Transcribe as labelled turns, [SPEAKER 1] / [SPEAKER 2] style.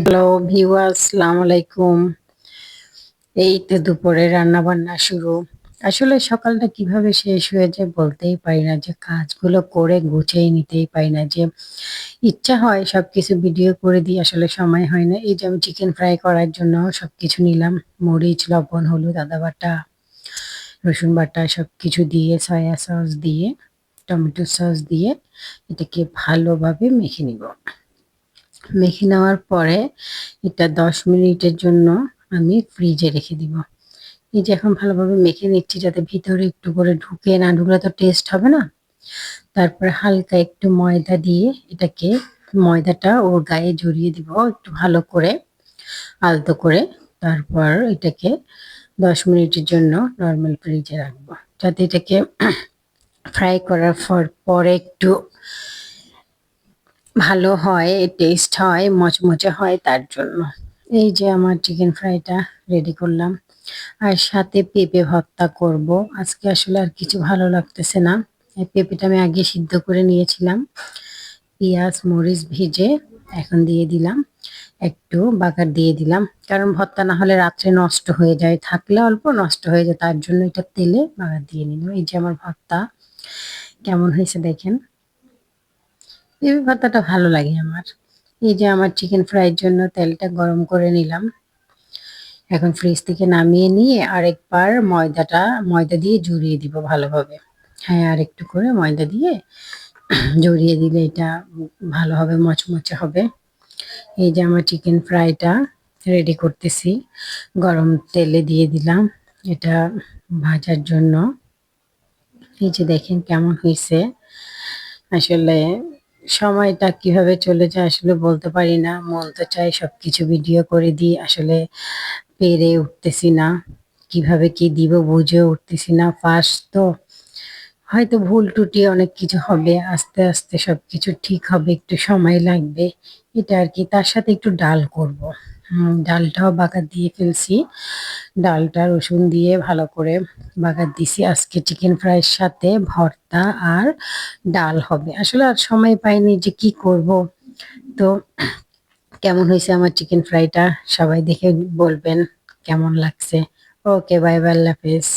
[SPEAKER 1] Hello viewers, আসসালামু আলাইকুম। এই তো দুপুরে রান্না বান্না শুরু। আসলে সকালটা কিভাবে শেষ হয়ে যায় বলতেই পারি না, যে কাজগুলো করে গুছিয়ে নিতেই পারি না, যে ইচ্ছা হয় সবকিছু ভিডিও করে দিই, আসলে সময় হয় না। এই যে আমি চিকেন ফ্রাই করার জন্য সবকিছু নিলাম, মরিচ, লবণ, হলুদ, আদা বাটা, রসুন বাটা সবকিছু দিয়ে, সয়া সস দিয়ে, টমেটো সস দিয়ে এটাকে ভালোভাবে মেখে নিব। মেখে নেওয়ার পরে এটা ১০ মিনিটের জন্য আমি ফ্রিজে রেখে দিব। এই যে এখন ভালোভাবে মেখে নিচ্ছি, যাতে ভিতরে একটু করে ঢুকে, না ঢুকলে তো টেস্ট হবে না। তারপরে হালকা একটু ময়দা দিয়ে এটাকে, ময়দাটা ওর গায়ে জড়িয়ে দিব একটু ভালো করে, আলতো করে। তারপর এটাকে ১০ মিনিটের জন্য নরমাল ফ্রিজে রাখবো, যাতে এটাকে ফ্রাই করার পরে একটু ভালো হয়, টেস্ট হয়, মচমচে হয়, তার জন্য। এই যে আমার চিকেন ফ্রাইটা রেডি করলাম, আর সাথে পেঁপে ভর্তা করব। আজকে আসলে আর কিছু ভালো লাগতেছে না। এই পেঁপেটা আমি আগে সিদ্ধ করে নিয়েছিলাম, পেঁয়াজ মরিচ ভেজে এখন দিয়ে দিলাম, একটু বাগার দিয়ে দিলাম, কারণ ভর্তা না হলে রাত্রে নষ্ট হয়ে যায়, থাকলে অল্প নষ্ট হয়ে যায়, তার জন্য এটা তেলে বাগার দিয়ে নিলাম। এই যে আমার ভর্তা কেমন হয়েছে দেখেন। এই ভর্তাটা ভালো লাগে আমার। এই যে আমার চিকেন ফ্রাইয়ের জন্য তেলটা গরম করে নিলাম, এখন ফ্রিজ থেকে নামিয়ে নিয়ে আরেকবার ময়দা দিয়ে জড়িয়ে দিব ভালোভাবে। হ্যাঁ, আর একটু করে ময়দা দিয়ে জড়িয়ে দিলে এটা ভালো হবে, মচমচে হবে। এই যে আমার চিকেন ফ্রাইটা রেডি করতেছি, গরম তেলে দিয়ে দিলাম এটা ভাজার জন্য। এই যে দেখেন কেমন হয়েছে। আসলে সময়টা কিভাবে চলে যায় আসলে বলতে পারি না, মন তো চাই সবকিছু ভিডিও করে দিই, আসলে পেরে উঠতেছি না, কিভাবে কি দিব বুঝে উঠতেছি না। ফার্স্ট তো হয়তো ভুল ত্রুটি অনেক কিছু হবে, আস্তে আস্তে সবকিছু ঠিক হবে, একটু সময় লাগবে, এটা আর কি। তার সাথে একটু ডাল করব। ডালটাও বাগার দিয়ে ফেলছি, ডালটা রসুন দিয়ে ভালো করে বাগার দিছি। আজকে চিকেন ফ্রাইয়ের সাথে ভর্তা আর ডাল হবে। আসলে আর সময় পাইনি যে কি করব। তো কেমন হয়েছে আমার চিকেন ফ্রাইটা সবাই দেখে বলবেন কেমন লাগছে। ওকে, বাই বাই, আল্লাহ হাফেজ।